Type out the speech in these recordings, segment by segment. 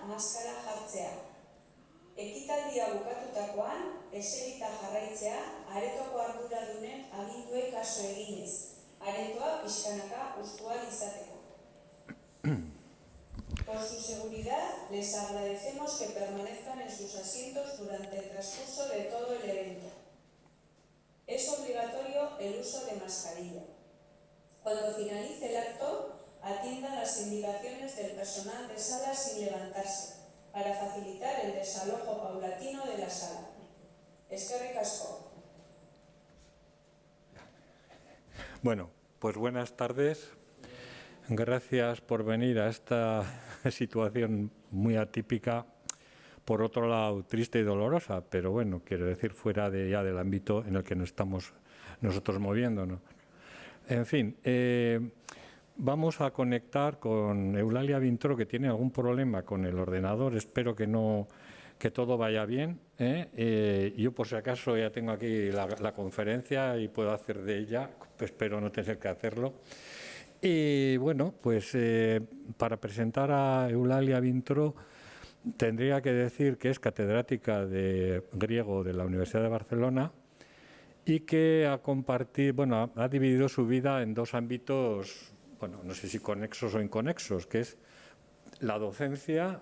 maskara jartzea. Ekitaldia bukatutakoan, eserita jarraitzea, aretoko arduradunen aginduei kaso eginez, aretoa pixkanaka ustual izateko. Por su seguridad, les agradecemos que permanezcan en sus asientos durante el transcurso de todo el evento. Es obligatorio el uso de mascarilla. Cuando finalice el acto, atiendan las indicaciones del personal de sala sin levantarse, para facilitar el desalojo paulatino de la sala. Eskerrik asko. Bueno, pues buenas tardes. Gracias por venir a esta situación muy atípica, por otro lado triste y dolorosa, pero bueno, quiero decir, fuera de ya del ámbito en el que nos estamos nosotros moviéndonos. En fin, vamos a conectar con Eulalia Vintró, que tiene algún problema con el ordenador. Espero que todo vaya bien. Yo, por si acaso, ya tengo aquí la conferencia y puedo hacer de ella. Espero no tener que hacerlo. Y bueno, pues para presentar a Eulalia Vintró, tendría que decir que es catedrática de griego de la Universidad de Barcelona y que ha dividido su vida en dos ámbitos, bueno, no sé si conexos o inconexos, que es la docencia,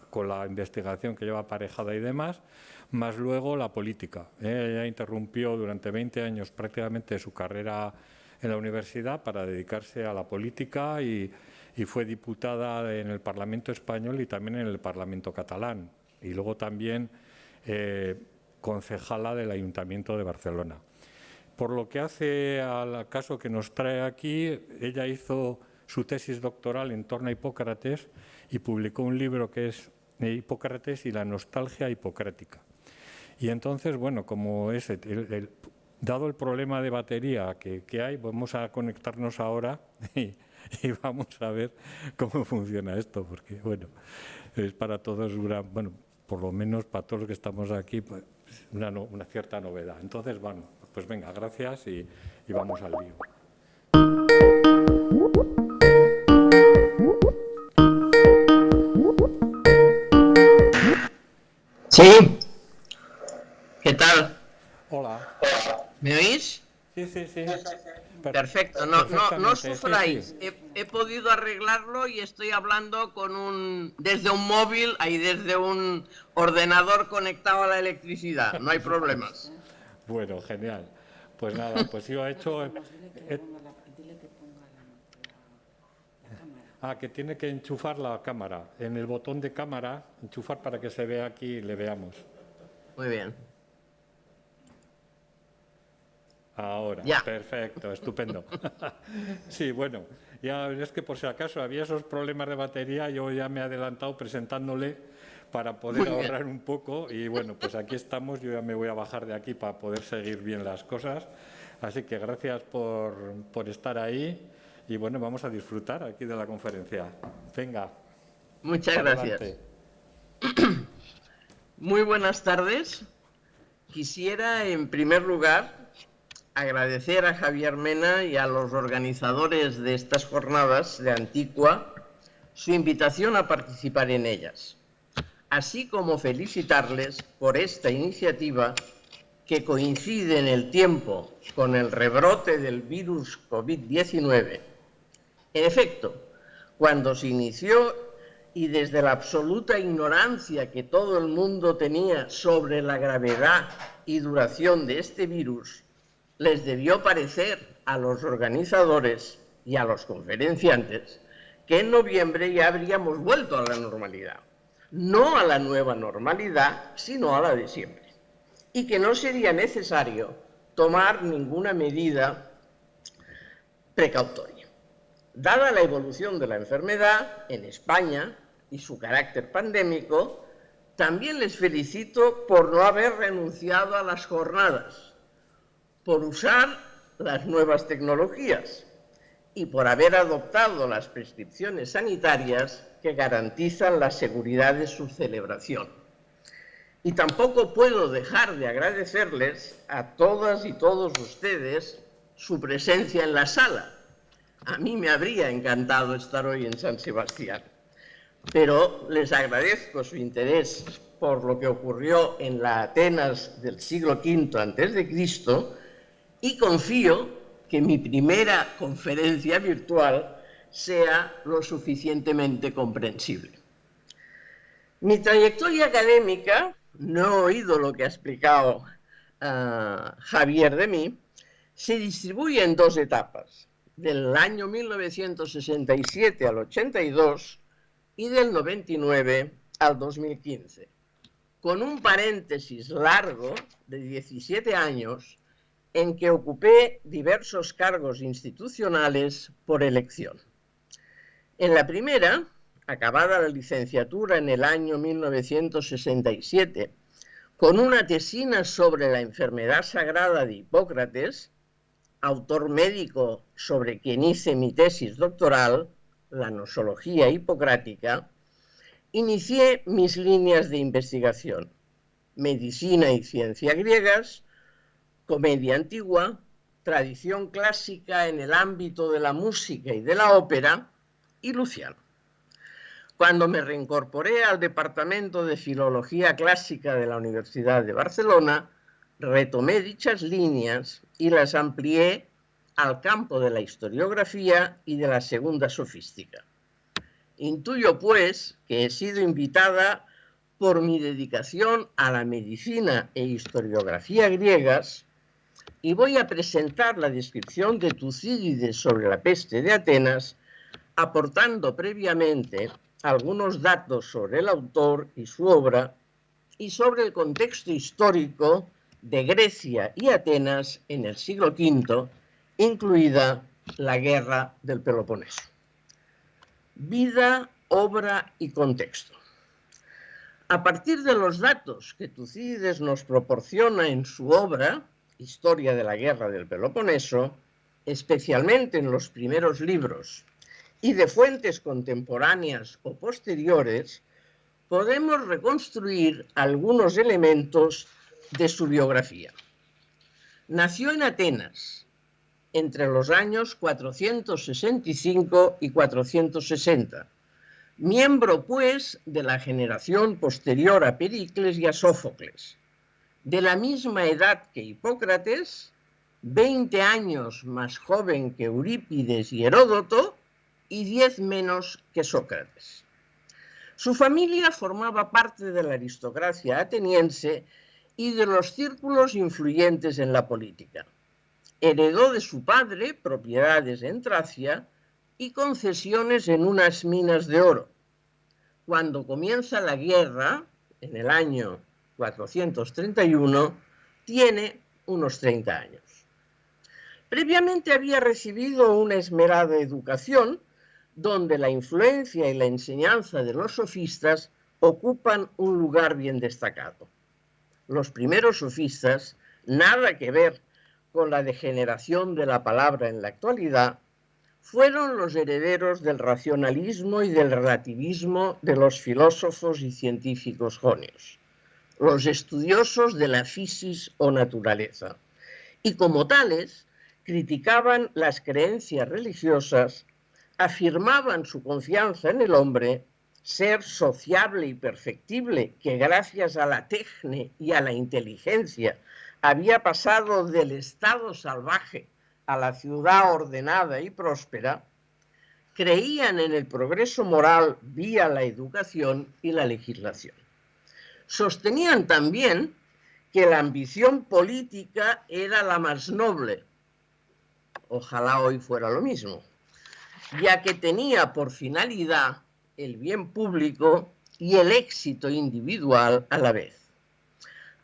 con la investigación que lleva aparejada y demás, más luego la política. Ella interrumpió durante 20 años prácticamente su carrera en la universidad para dedicarse a la política y fue diputada en el Parlamento español y también en el Parlamento catalán, y luego también concejala del Ayuntamiento de Barcelona. Por lo que hace al caso que nos trae aquí, ella hizo su tesis doctoral en torno a Hipócrates y publicó un libro que es Hipócrates y la nostalgia hipocrática. Y entonces, bueno, como es dado el problema de batería que hay, vamos a conectarnos ahora y vamos a ver cómo funciona esto, porque bueno, es para todos bueno, por lo menos para todos los que estamos aquí, pues, una cierta novedad. Entonces, bueno, pues venga, gracias y vamos al lío. Sí. ¿Qué tal? Hola. ¿Me oís? Sí. Perfecto, no sufráis. Sí. He podido arreglarlo y estoy hablando desde un móvil y desde un ordenador conectado a la electricidad. No hay problemas. Bueno, genial. Pues nada, pues yo he hecho... que tiene que enchufar la cámara. En el botón de cámara, enchufar para que se vea aquí y le veamos. Muy bien. Ahora, ya. Perfecto, estupendo. Sí, bueno, ya es que por si acaso había esos problemas de batería, yo ya me he adelantado presentándole para poder ahorrar un poco y bueno, pues aquí estamos, yo ya me voy a bajar de aquí para poder seguir bien las cosas. Así que gracias por estar ahí y bueno, vamos a disfrutar aquí de la conferencia. Venga. Muchas gracias. Muy buenas tardes. Quisiera, en primer lugar, agradecer a Javier Mena y a los organizadores de estas jornadas de Antigua su invitación a participar en ellas, así como felicitarles por esta iniciativa que coincide en el tiempo con el rebrote del virus COVID-19. En efecto, cuando se inició y desde la absoluta ignorancia que todo el mundo tenía sobre la gravedad y duración de este virus, les debió parecer a los organizadores y a los conferenciantes que en noviembre ya habríamos vuelto a la normalidad. No a la nueva normalidad, sino a la de siempre. Y que no sería necesario tomar ninguna medida precautoria. Dada la evolución de la enfermedad en España y su carácter pandémico, también les felicito por no haber renunciado a las jornadas, por usar las nuevas tecnologías y por haber adoptado las prescripciones sanitarias que garantizan la seguridad de su celebración. Y tampoco puedo dejar de agradecerles a todas y todos ustedes su presencia en la sala. A mí me habría encantado estar hoy en San Sebastián. pero les agradezco su interés por lo que ocurrió en la Atenas del siglo V a.C. y confío que mi primera conferencia virtual sea lo suficientemente comprensible. Mi trayectoria académica, no he oído lo que ha explicado Javier de mí, se distribuye en dos etapas, del año 1967 al 82 y del 99 al 2015, con un paréntesis largo de 17 años en que ocupé diversos cargos institucionales por elección. En la primera, acabada la licenciatura en el año 1967, con una tesina sobre la enfermedad sagrada de Hipócrates, autor médico sobre quien hice mi tesis doctoral, la nosología hipocrática, inicié mis líneas de investigación: medicina y ciencia griegas, comedia antigua, tradición clásica en el ámbito de la música y de la ópera, y Luciano. Cuando me reincorporé al Departamento de Filología Clásica de la Universidad de Barcelona, retomé dichas líneas y las amplié al campo de la historiografía y de la segunda sofística. Intuyo, pues, que he sido invitada por mi dedicación a la medicina e historiografía griegas, y voy a presentar la descripción de Tucídides sobre la peste de Atenas, aportando previamente algunos datos sobre el autor y su obra y sobre el contexto histórico de Grecia y Atenas en el siglo V, incluida la Guerra del Peloponeso. Vida, obra y contexto. A partir de los datos que Tucídides nos proporciona en su obra, Historia de la Guerra del Peloponeso, especialmente en los primeros libros, y de fuentes contemporáneas o posteriores, podemos reconstruir algunos elementos de su biografía. Nació en Atenas entre los años 465 y 460, miembro, pues, de la generación posterior a Pericles y a Sófocles, de la misma edad que Hipócrates, 20 años más joven que Eurípides y Heródoto, y 10 menos que Sócrates. Su familia formaba parte de la aristocracia ateniense y de los círculos influyentes en la política. Heredó de su padre propiedades en Tracia y concesiones en unas minas de oro. Cuando comienza la guerra, en el año 431, tiene unos 30 años. Previamente había recibido una esmerada educación, donde la influencia y la enseñanza de los sofistas ocupan un lugar bien destacado. Los primeros sofistas, nada que ver con la degeneración de la palabra en la actualidad, fueron los herederos del racionalismo y del relativismo de los filósofos y científicos jonios, los estudiosos de la physis o naturaleza, y como tales criticaban las creencias religiosas, afirmaban su confianza en el hombre, ser sociable y perfectible, que gracias a la tecne y a la inteligencia había pasado del estado salvaje a la ciudad ordenada y próspera, creían en el progreso moral vía la educación y la legislación. Sostenían también que la ambición política era la más noble. Ojalá hoy fuera lo mismo, ya que tenía por finalidad el bien público y el éxito individual a la vez.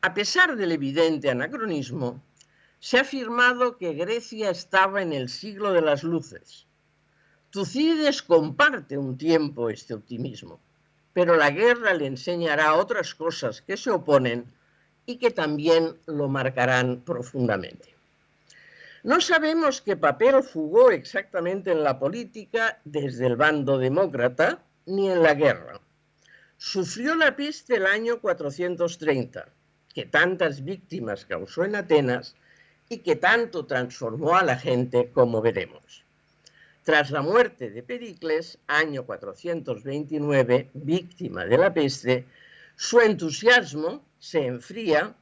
A pesar del evidente anacronismo, se ha afirmado que Grecia estaba en el siglo de las luces. Tucídides comparte un tiempo este optimismo, pero la guerra le enseñará otras cosas que se oponen y que también lo marcarán profundamente. No sabemos qué papel jugó exactamente en la política desde el bando demócrata ni en la guerra. Sufrió la peste el año 430, que tantas víctimas causó en Atenas y que tanto transformó a la gente, como veremos. Tras la muerte de Pericles, año 429, víctima de la peste, su entusiasmo se enfría,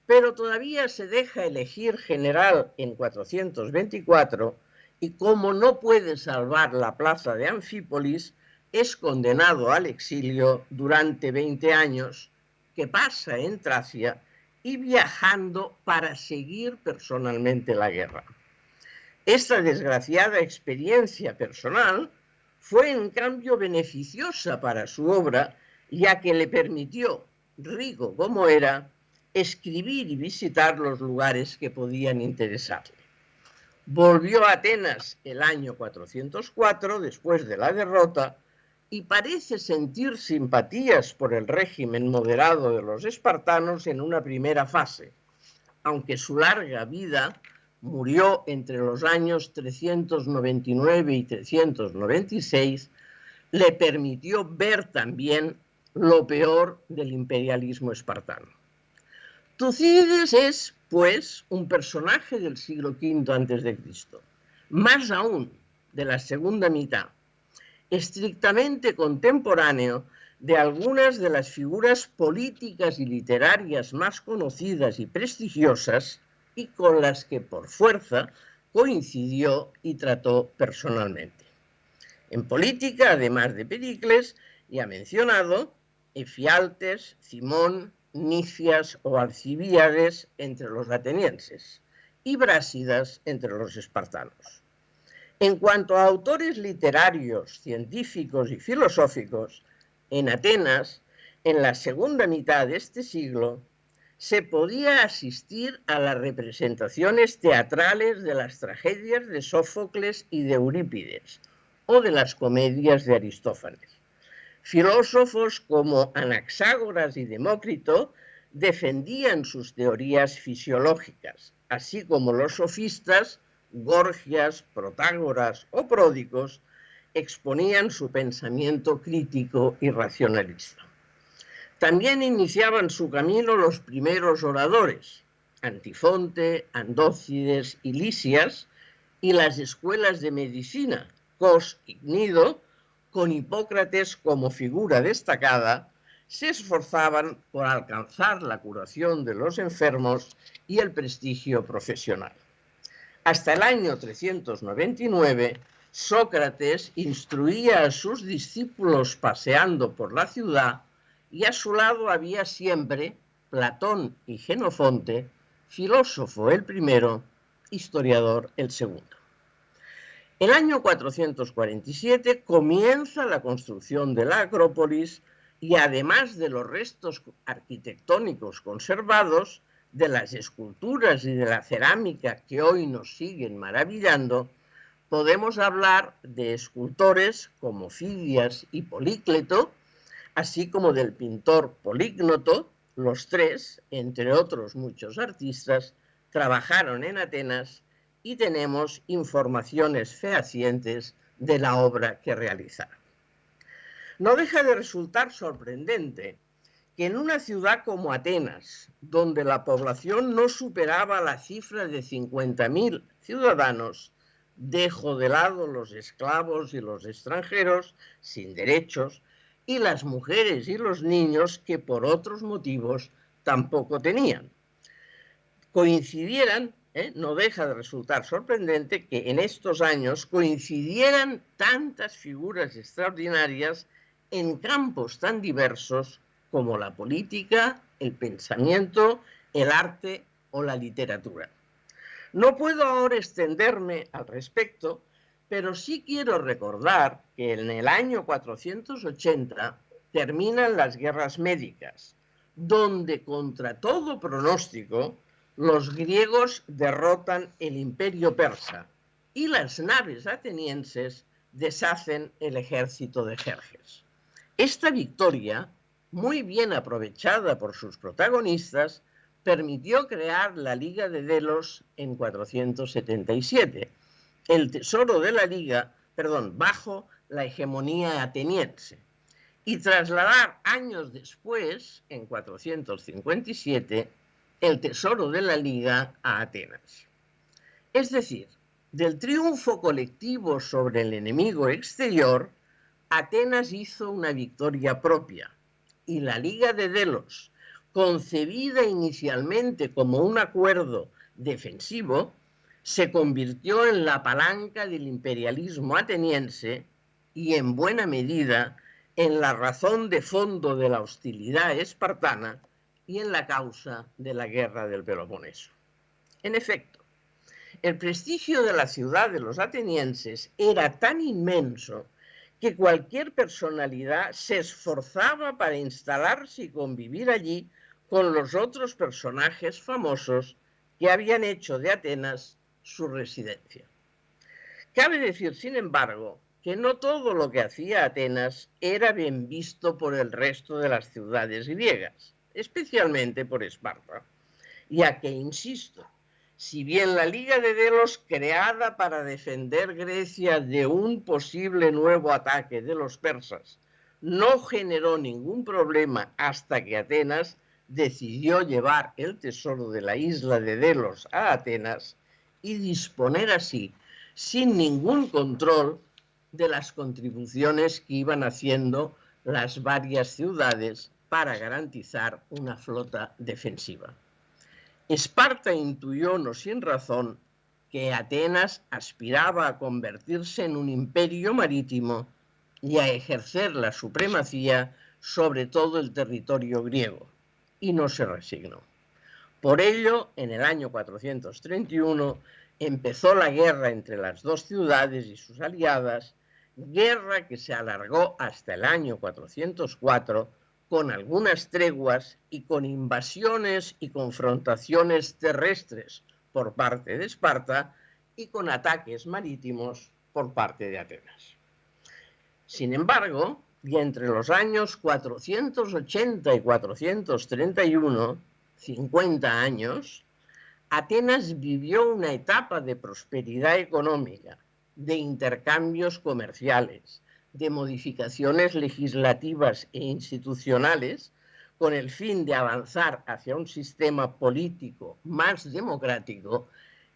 pero todavía se deja elegir general en 424 y como no puede salvar la plaza de Anfípolis, es condenado al exilio durante 20 años, que pasa en Tracia y viajando para seguir personalmente la guerra. Esta desgraciada experiencia personal fue en cambio beneficiosa para su obra, ya que le permitió, rico como era, escribir y visitar los lugares que podían interesarle. Volvió a Atenas el año 404, después de la derrota, y parece sentir simpatías por el régimen moderado de los espartanos en una primera fase, aunque su larga vida murió entre los años 399 y 396, le permitió ver también lo peor del imperialismo espartano. Tucídides es, pues, un personaje del siglo V a.C., más aún de la segunda mitad, estrictamente contemporáneo de algunas de las figuras políticas y literarias más conocidas y prestigiosas y con las que por fuerza coincidió y trató personalmente. En política, además de Pericles, ya mencionado, Efialtes, Cimón, Nicias o Alcibíades entre los atenienses y Brásidas entre los espartanos. En cuanto a autores literarios, científicos y filosóficos, en Atenas, en la segunda mitad de este siglo, se podía asistir a las representaciones teatrales de las tragedias de Sófocles y de Eurípides, o de las comedias de Aristófanes. Filósofos como Anaxágoras y Demócrito defendían sus teorías fisiológicas, así como los sofistas, Gorgias, Protágoras o Pródicos, exponían su pensamiento crítico y racionalista. También iniciaban su camino los primeros oradores, Antifonte, Andócides y Lisias, y las escuelas de medicina, Cos y Cnido, con Hipócrates como figura destacada, se esforzaban por alcanzar la curación de los enfermos y el prestigio profesional. Hasta el año 399, Sócrates instruía a sus discípulos paseando por la ciudad y a su lado había siempre Platón y Jenofonte, filósofo el primero, historiador el segundo. El año 447 comienza la construcción de la Acrópolis y además de los restos arquitectónicos conservados, de las esculturas y de la cerámica que hoy nos siguen maravillando, podemos hablar de escultores como Fidias y Polícleto, así como del pintor Polígnoto. Los tres, entre otros muchos artistas, trabajaron en Atenas y tenemos informaciones fehacientes de la obra que realizaron. No deja de resultar sorprendente que en una ciudad como Atenas, donde la población no superaba la cifra de 50.000 ciudadanos, dejo de lado los esclavos y los extranjeros sin derechos y las mujeres y los niños que por otros motivos tampoco tenían. Coincidieran, no deja de resultar sorprendente que en estos años coincidieran tantas figuras extraordinarias en campos tan diversos como la política, el pensamiento, el arte o la literatura. No puedo ahora extenderme al respecto, pero sí quiero recordar que en el año 480 terminan las guerras médicas, donde contra todo pronóstico los griegos derrotan el imperio persa y las naves atenienses deshacen el ejército de Jerjes. Esta victoria, muy bien aprovechada por sus protagonistas, permitió crear la Liga de Delos en 477, el tesoro de la Liga, bajo la hegemonía ateniense, y trasladar años después, en 457, el tesoro de la Liga a Atenas. Es decir, Del triunfo colectivo sobre el enemigo exterior, Atenas hizo una victoria propia, y la Liga de Delos, concebida inicialmente como un acuerdo defensivo, se convirtió en la palanca del imperialismo ateniense y, en buena medida, en la razón de fondo de la hostilidad espartana y en la causa de la guerra del Peloponeso. En efecto, el prestigio de la ciudad de los atenienses era tan inmenso que cualquier personalidad se esforzaba para instalarse y convivir allí con los otros personajes famosos que habían hecho de Atenas su residencia. Cabe decir, sin embargo, que no todo lo que hacía Atenas era bien visto por el resto de las ciudades griegas, especialmente por Esparta, ya que, insisto, si bien la Liga de Delos, creada para defender Grecia de un posible nuevo ataque de los persas, no generó ningún problema hasta que Atenas decidió llevar el tesoro de la isla de Delos a Atenas y disponer así, sin ningún control, de las contribuciones que iban haciendo las varias ciudades para garantizar una flota defensiva. Esparta intuyó, no sin razón, que Atenas aspiraba a convertirse en un imperio marítimo y a ejercer la supremacía sobre todo el territorio griego, y no se resignó. Por ello, en el año 431 empezó la guerra entre las dos ciudades y sus aliadas, guerra que se alargó hasta el año 404, con algunas treguas y con invasiones y confrontaciones terrestres por parte de Esparta y con ataques marítimos por parte de Atenas. Sin embargo, y entre los años 480 y 431, 50 años, Atenas vivió una etapa de prosperidad económica, de intercambios comerciales, de modificaciones legislativas e institucionales con el fin de avanzar hacia un sistema político más democrático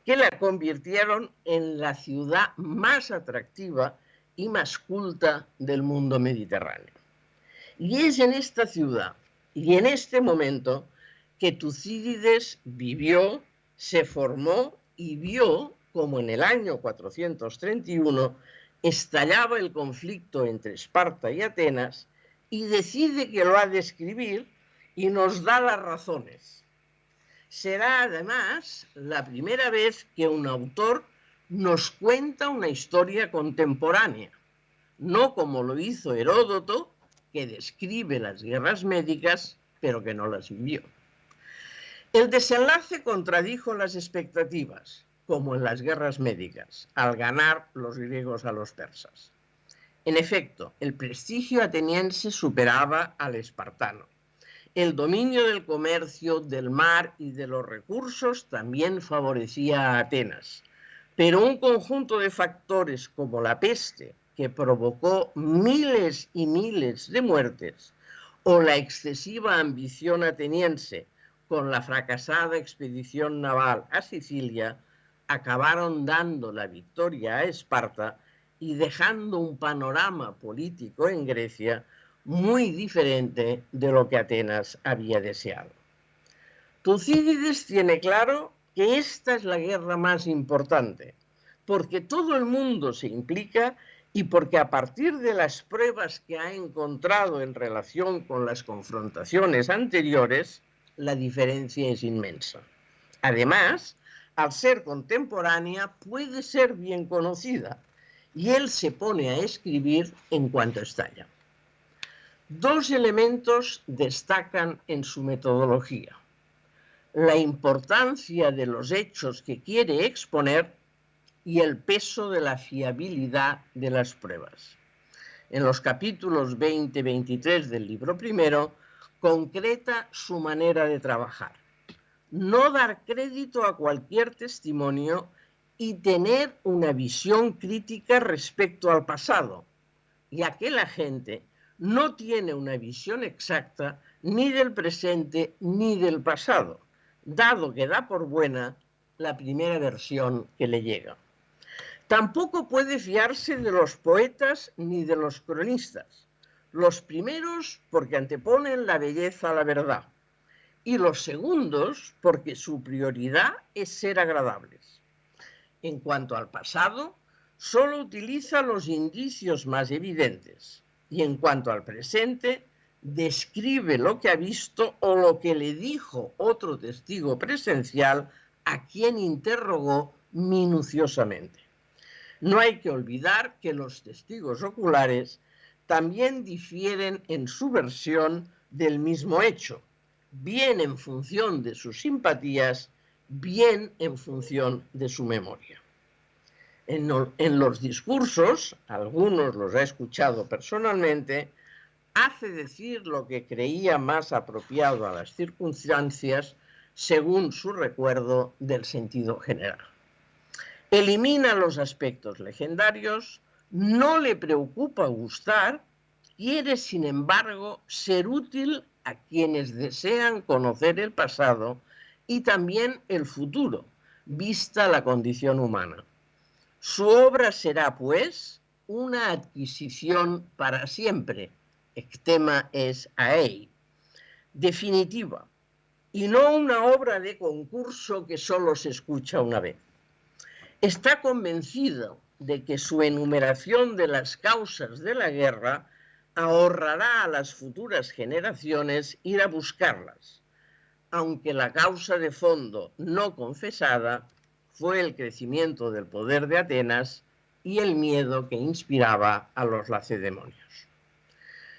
que la convirtieron en la ciudad más atractiva y más culta del mundo mediterráneo. Y es en esta ciudad y en este momento que Tucídides vivió, se formó y vio como en el año 431 estallaba el conflicto entre Esparta y Atenas y decide que lo ha de escribir y nos da las razones. Será además la primera vez que un autor nos cuenta una historia contemporánea, no como lo hizo Heródoto, que describe las guerras médicas, pero que no las vivió. El desenlace contradijo las expectativas, como en las guerras médicas, al ganar los griegos a los persas. En efecto, el prestigio ateniense superaba al espartano. El dominio del comercio, del mar y de los recursos también favorecía a Atenas, pero un conjunto de factores como la peste, que provocó miles y miles de muertes, o la excesiva ambición ateniense con la fracasada expedición naval a Sicilia, acabaron dando la victoria a Esparta y dejando un panorama político en Grecia muy diferente de lo que Atenas había deseado. Tucídides tiene claro que esta es la guerra más importante, porque todo el mundo se implica y porque a partir de las pruebas que ha encontrado en relación con las confrontaciones anteriores, la diferencia es inmensa. Además, al ser contemporánea, puede ser bien conocida, y él se pone a escribir en cuanto estalla. Dos elementos destacan en su metodología: la importancia de los hechos que quiere exponer y el peso de la fiabilidad de las pruebas. En los capítulos 20 y 23 del libro primero, concreta su manera de trabajar: no dar crédito a cualquier testimonio y tener una visión crítica respecto al pasado, ya que la gente no tiene una visión exacta ni del presente ni del pasado, dado que da por buena la primera versión que le llega. Tampoco puede fiarse de los poetas ni de los cronistas. Los primeros porque anteponen la belleza a la verdad y los segundos porque su prioridad es ser agradables. En cuanto al pasado, solo utiliza los indicios más evidentes y en cuanto al presente, describe lo que ha visto o lo que le dijo otro testigo presencial a quien interrogó minuciosamente. No hay que olvidar que los testigos oculares también difieren en su versión del mismo hecho, bien en función de sus simpatías, bien en función de su memoria. En los discursos, algunos los he escuchado personalmente, hace decir lo que creía más apropiado a las circunstancias según su recuerdo del sentido general. Elimina los aspectos legendarios, no le preocupa gustar, quiere sin embargo ser útil a quienes desean conocer el pasado y también el futuro, vista la condición humana. Su obra será, pues, una adquisición para siempre, ectema es aei, definitiva, y no una obra de concurso que solo se escucha una vez. Está convencido de que su enumeración de las causas de la guerra ahorrará a las futuras generaciones ir a buscarlas, aunque la causa de fondo no confesada fue el crecimiento del poder de Atenas y el miedo que inspiraba a los lacedemonios.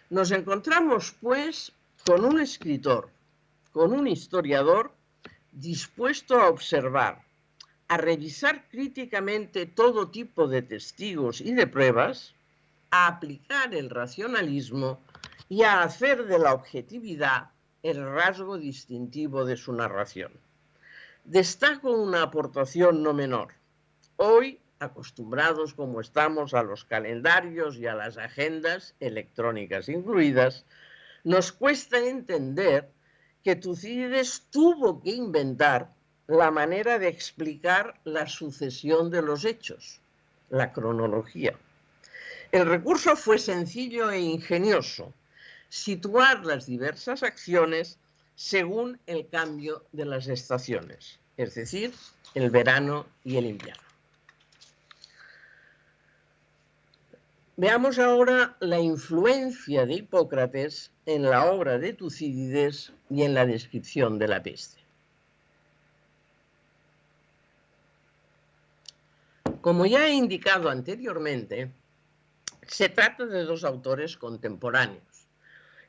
Nos encontramos, pues, con un escritor, con un historiador dispuesto a observar, a revisar críticamente todo tipo de testigos y de pruebas, a aplicar el racionalismo y a hacer de la objetividad el rasgo distintivo de su narración. Destaco una aportación no menor. Hoy, acostumbrados como estamos a los calendarios y a las agendas, electrónicas incluidas, nos cuesta entender que Tucídides tuvo que inventar la manera de explicar la sucesión de los hechos, la cronología. El recurso fue sencillo e ingenioso, situar las diversas acciones según el cambio de las estaciones, es decir, el verano y el invierno. Veamos ahora la influencia de Hipócrates en la obra de Tucídides y en la descripción de la peste. Como ya he indicado anteriormente, se trata de dos autores contemporáneos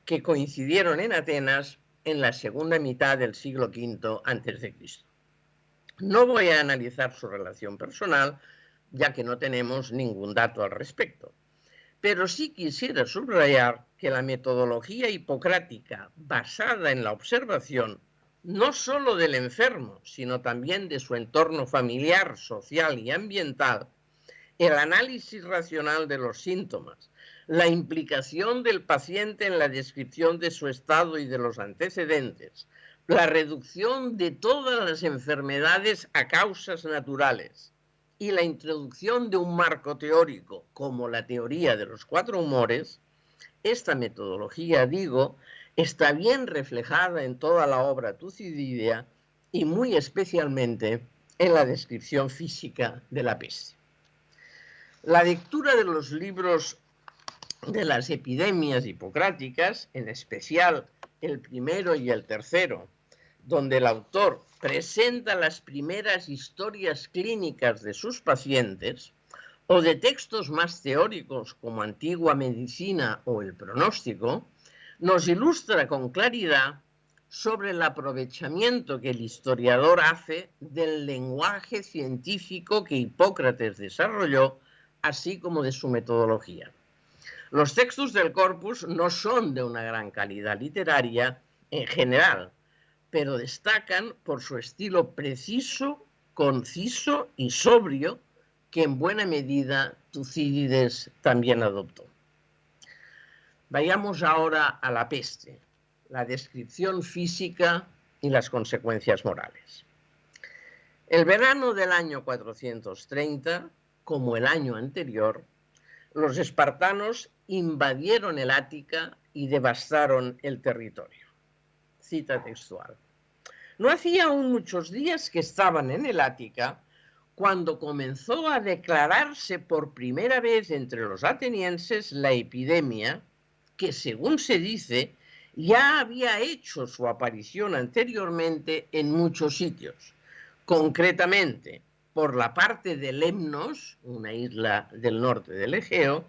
que coincidieron en Atenas en la segunda mitad del siglo V a.C. No voy a analizar su relación personal, ya que no tenemos ningún dato al respecto, pero sí quisiera subrayar que la metodología hipocrática basada en la observación no solo del enfermo, sino también de su entorno familiar, social y ambiental, el análisis racional de los síntomas, la implicación del paciente en la descripción de su estado y de los antecedentes, la reducción de todas las enfermedades a causas naturales y la introducción de un marco teórico como la teoría de los 4 humores, esta metodología, digo, está bien reflejada en toda la obra tucididea y muy especialmente en la descripción física de la peste. La lectura de los libros de las epidemias hipocráticas, en especial el primero y el tercero, donde el autor presenta las primeras historias clínicas de sus pacientes, o de textos más teóricos como Antigua Medicina o el Pronóstico, nos ilustra con claridad sobre el aprovechamiento que el historiador hace del lenguaje científico que Hipócrates desarrolló, así como de su metodología. Los textos del corpus no son de una gran calidad literaria en general, pero destacan por su estilo preciso, conciso y sobrio, que en buena medida Tucídides también adoptó. Vayamos ahora a la peste, la descripción física y las consecuencias morales. El verano del año 430 como el año anterior, los espartanos invadieron el Ática y devastaron el territorio. Cita textual. No hacía aún muchos días que estaban en el Ática cuando comenzó a declararse por primera vez entre los atenienses la epidemia que, según se dice, ya había hecho su aparición anteriormente en muchos sitios, concretamente por la parte de Lemnos, una isla del norte del Egeo,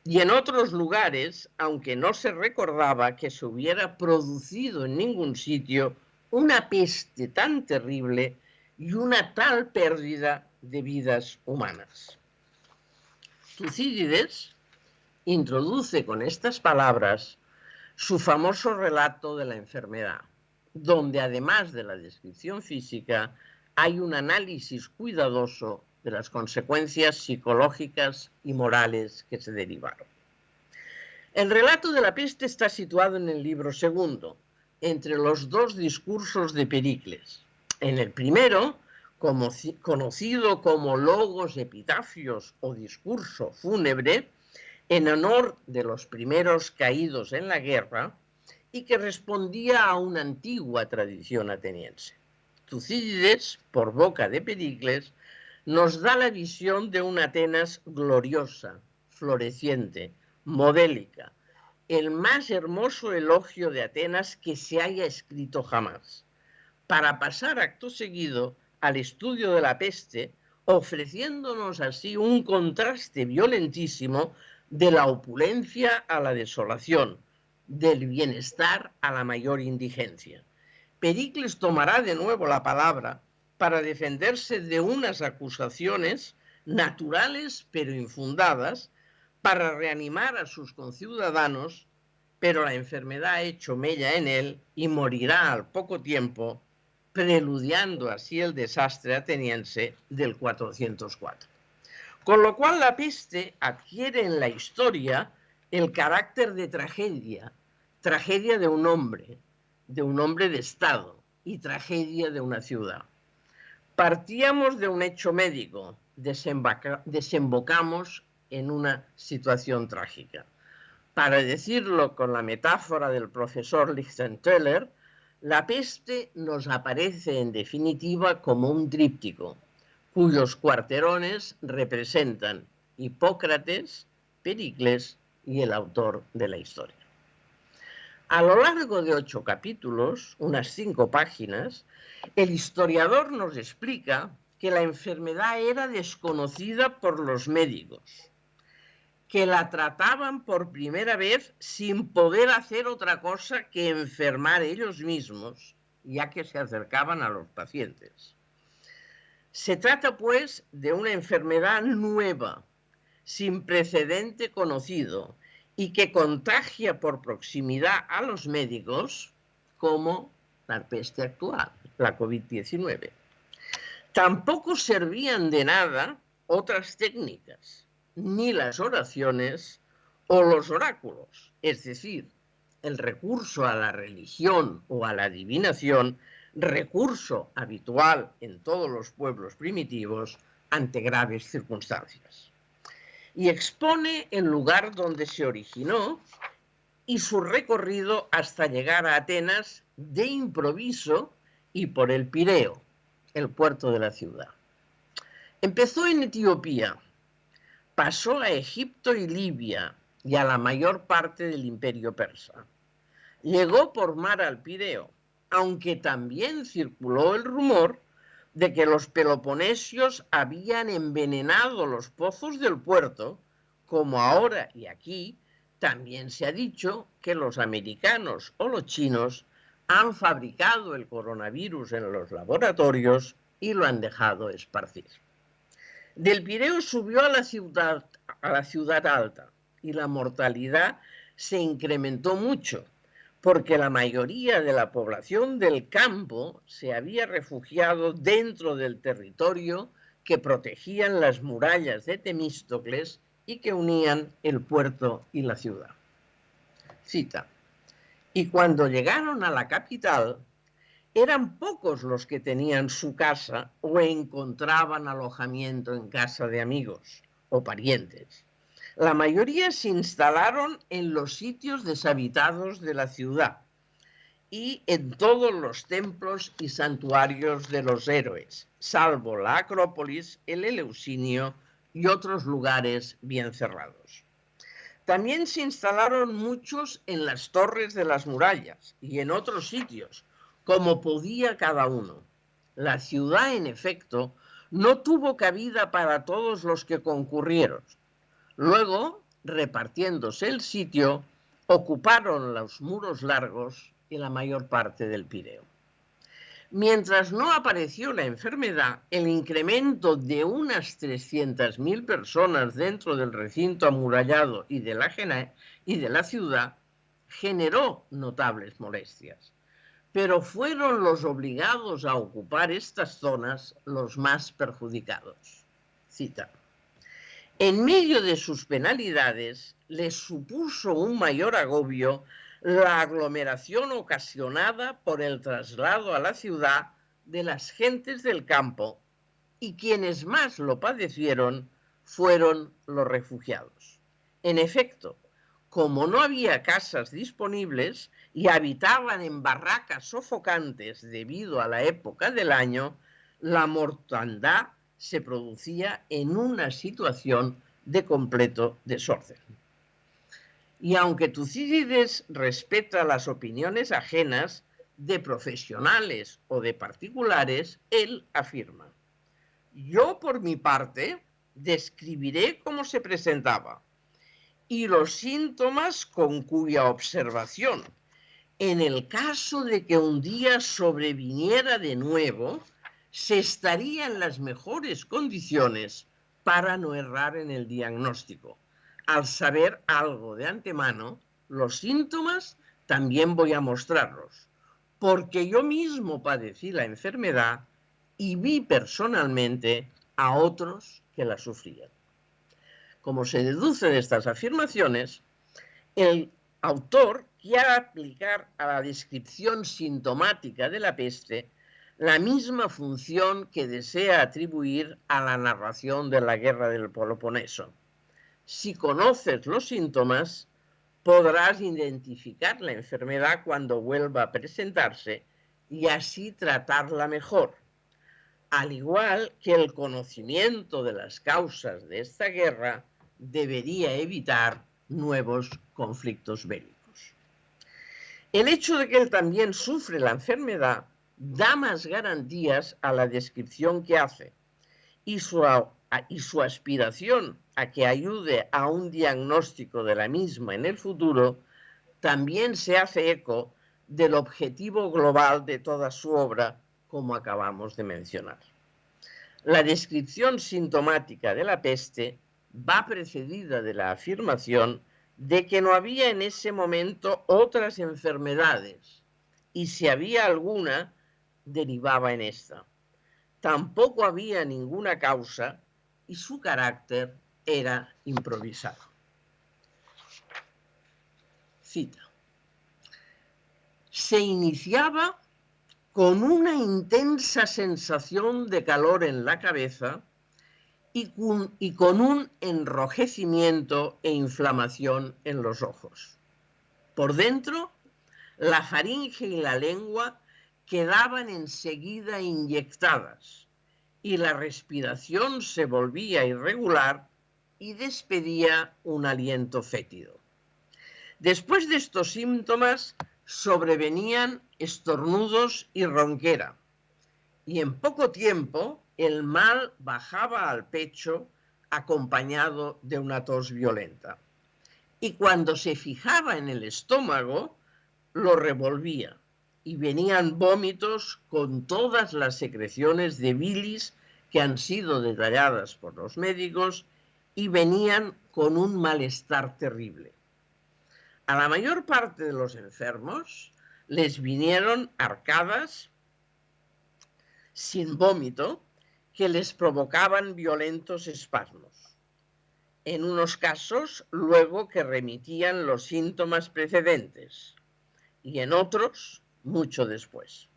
y en otros lugares, aunque no se recordaba que se hubiera producido en ningún sitio una peste tan terrible y una tal pérdida de vidas humanas. Tucídides introduce con estas palabras su famoso relato de la enfermedad, donde además de la descripción física hay un análisis cuidadoso de las consecuencias psicológicas y morales que se derivaron. El relato de la peste está situado en el libro segundo, entre los dos discursos de Pericles. En el primero, conocido como Logos Epitafios o discurso fúnebre, en honor de los primeros caídos en la guerra y que respondía a una antigua tradición ateniense. Tucídides, por boca de Pericles, nos da la visión de una Atenas gloriosa, floreciente, modélica, el más hermoso elogio de Atenas que se haya escrito jamás, para pasar acto seguido al estudio de la peste, ofreciéndonos así un contraste violentísimo de la opulencia a la desolación, del bienestar a la mayor indigencia. Pericles tomará de nuevo la palabra para defenderse de unas acusaciones naturales pero infundadas, para reanimar a sus conciudadanos, pero la enfermedad ha hecho mella en él y morirá al poco tiempo, preludiando así el desastre ateniense del 404. Con lo cual la peste adquiere en la historia el carácter de tragedia, tragedia de un hombre de Estado y tragedia de una ciudad. Partíamos de un hecho médico, desembocamos en una situación trágica. Para decirlo con la metáfora del profesor Lichtenthaler, la peste nos aparece en definitiva como un tríptico, cuyos cuarterones representan Hipócrates, Pericles y el autor de la historia. A lo largo de 8 capítulos, unas 5 páginas, el historiador nos explica que la enfermedad era desconocida por los médicos, que la trataban por primera vez sin poder hacer otra cosa que enfermar ellos mismos, ya que se acercaban a los pacientes. Se trata, pues, de una enfermedad nueva, sin precedente conocido, y que contagia por proximidad a los médicos, como la peste actual, la COVID-19. Tampoco servían de nada otras técnicas, ni las oraciones o los oráculos, es decir, el recurso a la religión o a la adivinación, recurso habitual en todos los pueblos primitivos ante graves circunstancias. Y expone el lugar donde se originó y su recorrido hasta llegar a Atenas de improviso y por el Pireo, el puerto de la ciudad. Empezó en Etiopía, pasó a Egipto y Libia y a la mayor parte del imperio persa. Llegó por mar al Pireo, aunque también circuló el rumor de que los peloponesios habían envenenado los pozos del puerto, como ahora y aquí también se ha dicho que los americanos o los chinos han fabricado el coronavirus en los laboratorios y lo han dejado esparcir. Del Pireo subió a la ciudad alta y la mortalidad se incrementó mucho, porque la mayoría de la población del campo se había refugiado dentro del territorio que protegían las murallas de Temístocles y que unían el puerto y la ciudad. Cita: y cuando llegaron a la capital, Eran pocos los que tenían su casa o encontraban alojamiento en casa de amigos o parientes. La mayoría se instalaron en los sitios deshabitados de la ciudad y en todos los templos y santuarios de los héroes, salvo la Acrópolis, el Eleusinio y otros lugares bien cerrados. También se instalaron muchos en las torres de las murallas y en otros sitios, como podía cada uno. La ciudad, en efecto, no tuvo cabida para todos los que concurrieron. Luego, repartiéndose el sitio, ocuparon los muros largos y la mayor parte del Pireo. Mientras no apareció la enfermedad, el incremento de unas 300.000 personas dentro del recinto amurallado y de la ciudad generó notables molestias. Pero fueron los obligados a ocupar estas zonas los más perjudicados. Cita. En medio de sus penalidades, les supuso un mayor agobio la aglomeración ocasionada por el traslado a la ciudad de las gentes del campo, y quienes más lo padecieron fueron los refugiados. En efecto, como no había casas disponibles y habitaban en barracas sofocantes debido a la época del año, la mortandad se producía en una situación de completo desorden. Y aunque Tucídides respeta las opiniones ajenas de profesionales o de particulares, él afirma: yo por mi parte describiré cómo se presentaba y los síntomas con cuya observación, en el caso de que un día sobreviniera de nuevo, se estaría en las mejores condiciones para no errar en el diagnóstico. Al saber algo de antemano, los síntomas también voy a mostrarlos, porque yo mismo padecí la enfermedad y vi personalmente a otros que la sufrían. Como se deduce de estas afirmaciones, el autor quiere aplicar a la descripción sintomática de la peste la misma función que desea atribuir a la narración de la guerra del Peloponeso. Si conoces los síntomas, podrás identificar la enfermedad cuando vuelva a presentarse y así tratarla mejor, al igual que el conocimiento de las causas de esta guerra debería evitar nuevos conflictos bélicos. El hecho de que él también sufre la enfermedad da más garantías a la descripción que hace, y su aspiración a que ayude a un diagnóstico de la misma en el futuro también se hace eco del objetivo global de toda su obra, como acabamos de mencionar. La descripción sintomática de la peste va precedida de la afirmación de que no había en ese momento otras enfermedades, y si había alguna, derivaba en esta. Tampoco había ninguna causa y su carácter era improvisado. Cita. Se iniciaba con una intensa sensación de calor en la cabeza y con un enrojecimiento e inflamación en los ojos. Por dentro, la faringe y la lengua quedaban enseguida inyectadas y la respiración se volvía irregular y despedía un aliento fétido. Después de estos síntomas sobrevenían estornudos y ronquera, y en poco tiempo el mal bajaba al pecho acompañado de una tos violenta. Y cuando se fijaba en el estómago, lo revolvía y venían vómitos con todas las secreciones de bilis que han sido detalladas por los médicos y venían con un malestar terrible. A la mayor parte de los enfermos les vinieron arcadas sin vómito que les provocaban violentos espasmos. En unos casos, luego que remitían los síntomas precedentes, y en otros, mucho después.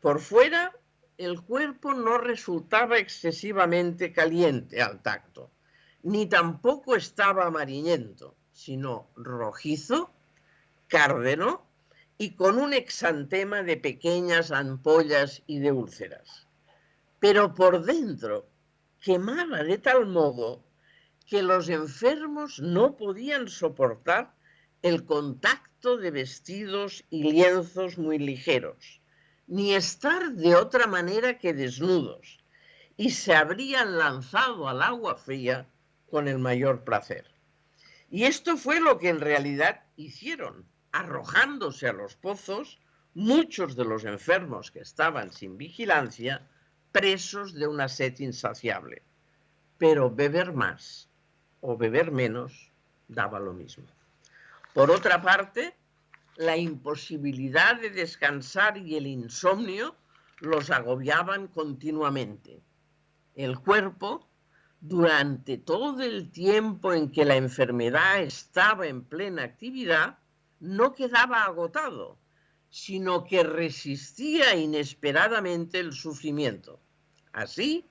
Por fuera, el cuerpo no resultaba excesivamente caliente al tacto, ni tampoco estaba amarillento, sino rojizo, cárdeno y con un exantema de pequeñas ampollas y de úlceras. Pero por dentro quemaba de tal modo que los enfermos no podían soportar el contacto de vestidos y lienzos muy ligeros, ni estar de otra manera que desnudos, y se habrían lanzado al agua fría con el mayor placer. Y esto fue lo que en realidad hicieron, arrojándose a los pozos muchos de los enfermos que estaban sin vigilancia, presos de una sed insaciable. Pero beber más o beber menos daba lo mismo. Por otra parte, la imposibilidad de descansar y el insomnio los agobiaban continuamente. El cuerpo, durante todo el tiempo en que la enfermedad estaba en plena actividad, no quedaba agotado, sino que resistía inesperadamente el sufrimiento. Así,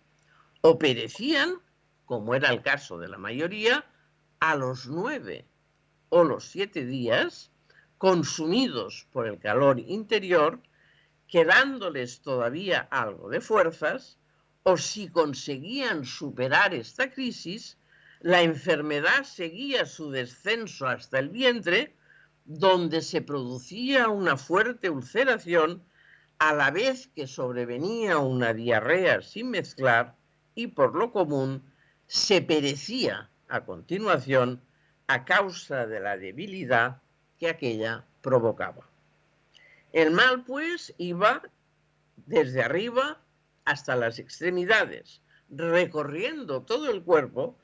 o perecían, como era el caso de la mayoría, a los 9 o los 7 días, consumidos por el calor interior, quedándoles todavía algo de fuerzas, o si conseguían superar esta crisis, la enfermedad seguía su descenso hasta el vientre, donde se producía una fuerte ulceración, a la vez que sobrevenía una diarrea sin mezclar y, por lo común, se perecía a continuación a causa de la debilidad que aquella provocaba. El mal, pues, iba desde arriba hasta las extremidades, recorriendo todo el cuerpo,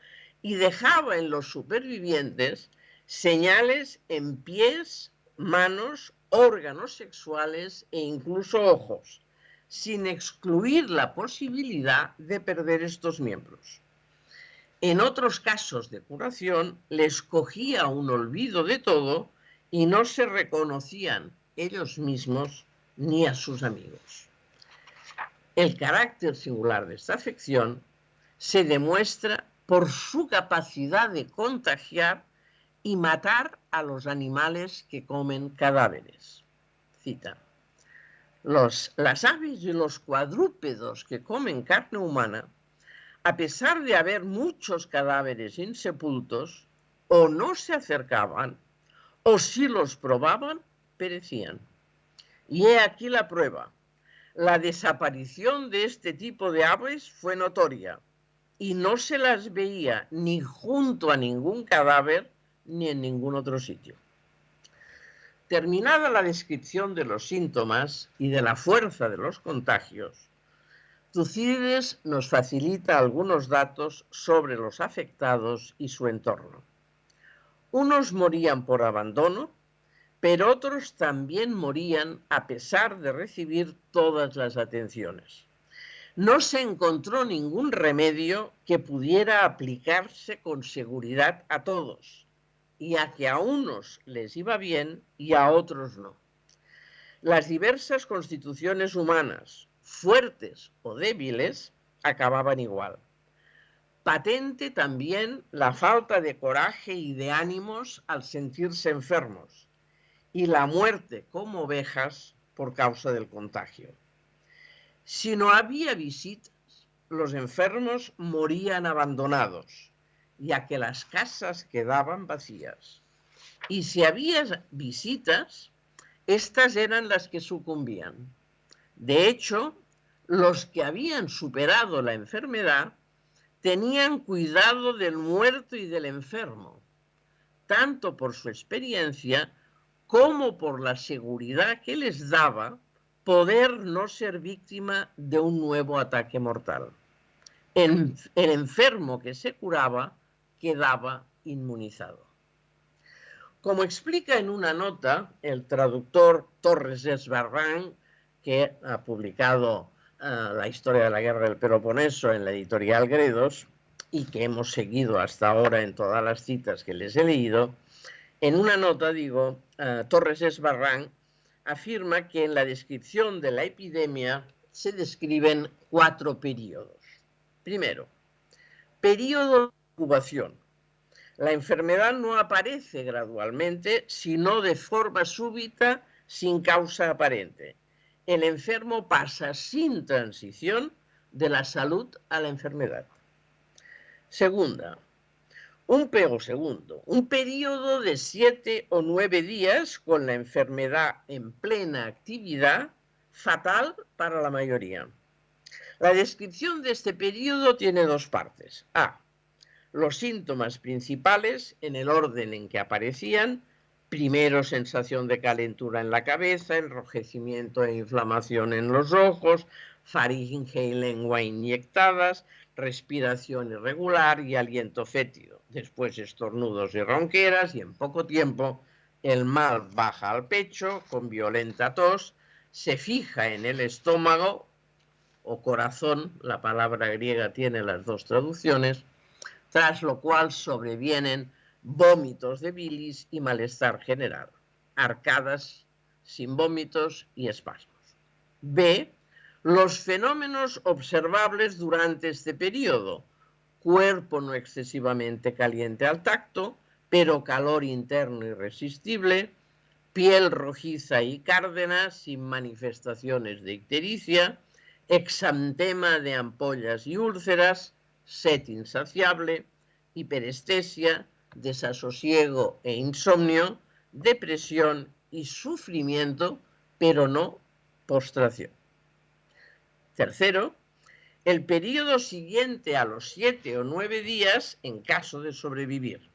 y dejaba en los supervivientes señales en pies, manos, órganos sexuales e incluso ojos, sin excluir la posibilidad de perder estos miembros. En otros casos de curación les cogía un olvido de todo y no se reconocían ellos mismos ni a sus amigos. El carácter singular de esta afección se demuestra por su capacidad de contagiar y matar a los animales que comen cadáveres. Cita: las aves y los cuadrúpedos que comen carne humana, a pesar de haber muchos cadáveres insepultos, o no se acercaban, o si los probaban, perecían. Y he aquí la prueba. La desaparición de este tipo de aves fue notoria, y no se las veía ni junto a ningún cadáver, ni en ningún otro sitio. Terminada la descripción de los síntomas y de la fuerza de los contagios, Tucídides nos facilita algunos datos sobre los afectados y su entorno. Unos morían por abandono, pero otros también morían a pesar de recibir todas las atenciones. No se encontró ningún remedio que pudiera aplicarse con seguridad a todos, y a que a unos les iba bien y a otros no. Las diversas constituciones humanas, fuertes o débiles, acababan igual. Patente también la falta de coraje y de ánimos al sentirse enfermos, y la muerte como ovejas por causa del contagio. Si no había visitas, los enfermos morían abandonados, ya que las casas quedaban vacías. Y si había visitas, estas eran las que sucumbían. De hecho, los que habían superado la enfermedad tenían cuidado del muerto y del enfermo, tanto por su experiencia como por la seguridad que les daba poder no ser víctima de un nuevo ataque mortal. El enfermo que se curaba quedaba inmunizado. Como explica en una nota el traductor Torres Esbarrán, que ha publicado la historia de la guerra del Peloponeso en la editorial Gredos, y que hemos seguido hasta ahora en todas las citas que les he leído, en una nota, Torres Esbarrán afirma que en la descripción de la epidemia se describen 4 periodos. Primero, periodo de incubación. La enfermedad no aparece gradualmente, sino de forma súbita, sin causa aparente. El enfermo pasa sin transición de la salud a la enfermedad. Segundo, un periodo de 7 o 9 días con la enfermedad en plena actividad, fatal para la mayoría. La descripción de este periodo tiene 2 partes. A, los síntomas principales en el orden en que aparecían. Primero, sensación de calentura en la cabeza, enrojecimiento e inflamación en los ojos, faringe y lengua inyectadas, respiración irregular y aliento fétido. Después, estornudos y ronqueras, y en poco tiempo el mal baja al pecho con violenta tos, se fija en el estómago o corazón, la palabra griega tiene las 2 traducciones, tras lo cual sobrevienen vómitos de bilis y malestar general, arcadas sin vómitos y espasmos. B, los fenómenos observables durante este periodo: cuerpo no excesivamente caliente al tacto, pero calor interno irresistible, piel rojiza y cárdena sin manifestaciones de ictericia, exantema de ampollas y úlceras, sed insaciable, hiperestesia, desasosiego e insomnio, depresión y sufrimiento, pero no postración. Tercero, el periodo siguiente a los 7 o 9 días en caso de sobrevivir.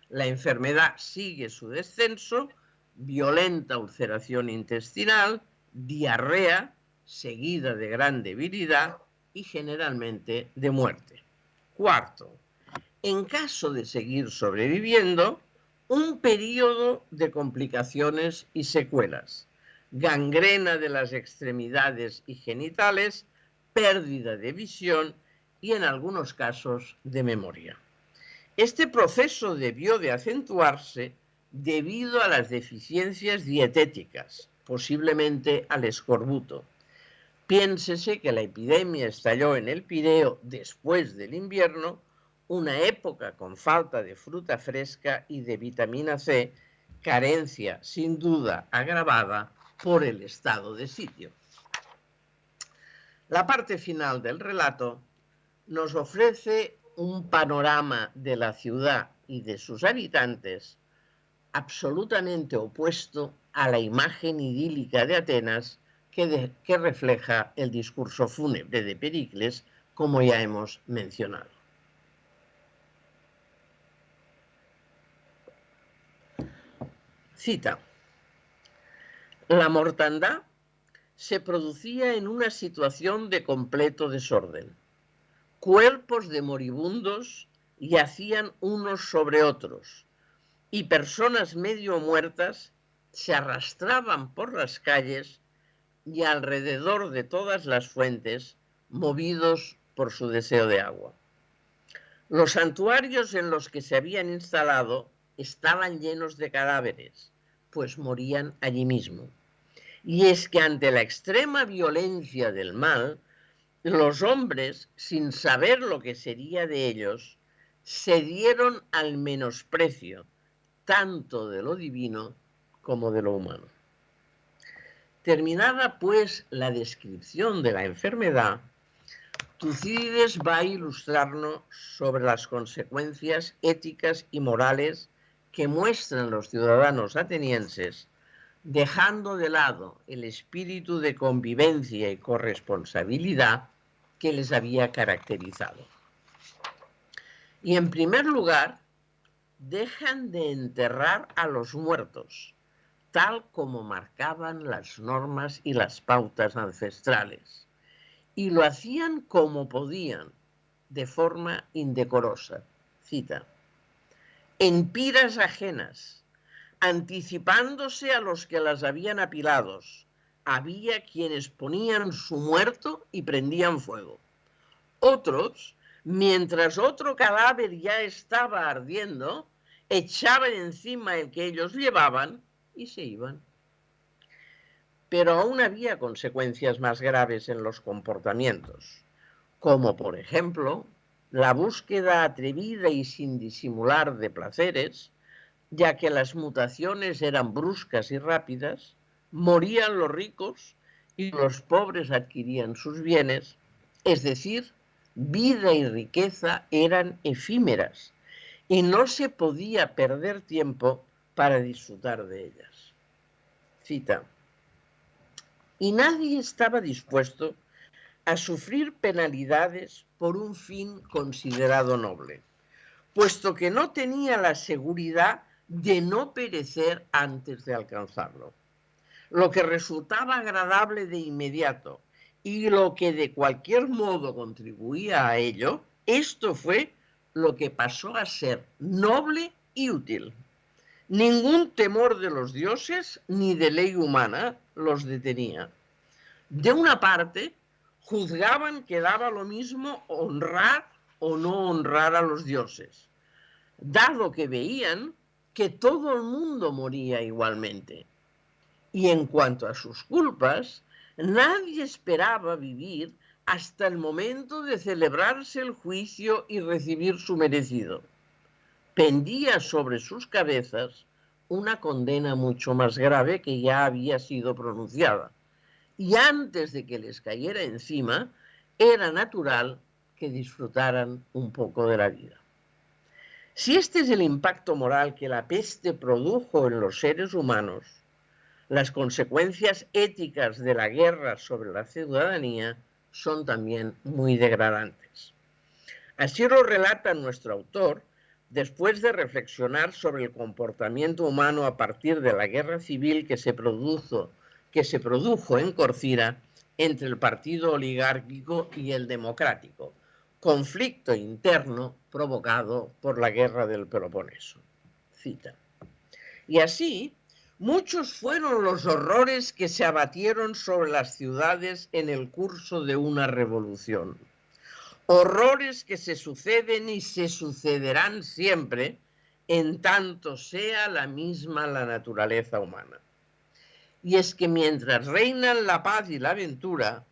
La enfermedad sigue su descenso, violenta ulceración intestinal, diarrea, seguida de gran debilidad y generalmente de muerte. Cuarto, en caso de seguir sobreviviendo, un periodo de complicaciones y secuelas, gangrena de las extremidades y genitales, pérdida de visión y en algunos casos de memoria. Este proceso debió de acentuarse debido a las deficiencias dietéticas, posiblemente al escorbuto. Piénsese que la epidemia estalló en el Pireo después del invierno, una época con falta de fruta fresca y de vitamina C, carencia sin duda agravada por el estado de sitio. La parte final del relato nos ofrece un panorama de la ciudad y de sus habitantes absolutamente opuesto a la imagen idílica de Atenas que refleja el discurso fúnebre de Pericles, como ya hemos mencionado. Cita: la mortandad se producía en una situación de completo desorden. Cuerpos de moribundos yacían unos sobre otros y personas medio muertas se arrastraban por las calles y alrededor de todas las fuentes, movidos por su deseo de agua. Los santuarios en los que se habían instalado estaban llenos de cadáveres, pues morían allí mismo. Y es que ante la extrema violencia del mal, los hombres, sin saber lo que sería de ellos, cedieron al menosprecio, tanto de lo divino como de lo humano. Terminada, pues, la descripción de la enfermedad, Tucídides va a ilustrarnos sobre las consecuencias éticas y morales que muestran los ciudadanos atenienses, dejando de lado el espíritu de convivencia y corresponsabilidad que les había caracterizado. Y en primer lugar, dejan de enterrar a los muertos, tal como marcaban las normas y las pautas ancestrales, y lo hacían como podían, de forma indecorosa. Cita: en piras ajenas, anticipándose a los que las habían apilados, había quienes ponían su muerto y prendían fuego. Otros, mientras otro cadáver ya estaba ardiendo, echaban encima el que ellos llevaban y se iban. pero aún había consecuencias más graves en los comportamientos, como por ejemplo la búsqueda atrevida y sin disimular de placeres, ya que las mutaciones eran bruscas y rápidas, morían los ricos y los pobres adquirían sus bienes, es decir, vida y riqueza eran efímeras y no se podía perder tiempo para disfrutar de ellas. Cita: y nadie estaba dispuesto a sufrir penalidades por un fin considerado noble, puesto que no tenía la seguridad de no perecer antes de alcanzarlo. Lo que resultaba agradable de inmediato y lo que de cualquier modo contribuía a ello, esto fue lo que pasó a ser noble y útil. Ningún temor de los dioses ni de ley humana los detenía. De una parte, juzgaban que daba lo mismo honrar o no honrar a los dioses, dado que veían que todo el mundo moría igualmente. Y en cuanto a sus culpas, nadie esperaba vivir hasta el momento de celebrarse el juicio y recibir su merecido. Pendía sobre sus cabezas una condena mucho más grave que ya había sido pronunciada. Y antes de que les cayera encima, era natural que disfrutaran un poco de la vida. Si este es el impacto moral que la peste produjo en los seres humanos, las consecuencias éticas de la guerra sobre la ciudadanía son también muy degradantes. Así lo relata nuestro autor después de reflexionar sobre el comportamiento humano a partir de la guerra civil que se produjo en Corcira entre el partido oligárquico y el democrático, conflicto interno provocado por la guerra del Peloponeso. Cita: y así, muchos fueron los horrores que se abatieron sobre las ciudades en el curso de una revolución. Horrores que se suceden y se sucederán siempre, en tanto sea la misma la naturaleza humana. Y es que mientras reinan la paz y la aventura,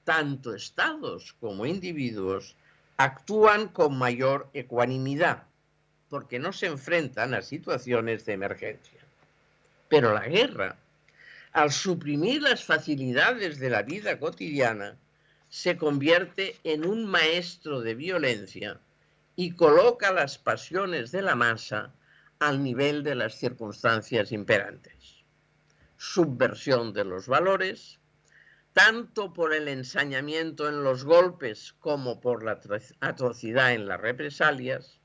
tanto estados como individuos actúan con mayor ecuanimidad, porque no se enfrentan a situaciones de emergencia. Pero la guerra, al suprimir las facilidades de la vida cotidiana, se convierte en un maestro de violencia y coloca las pasiones de la masa al nivel de las circunstancias imperantes. Subversión de los valores, tanto por el ensañamiento en los golpes como por la atrocidad en las represalias,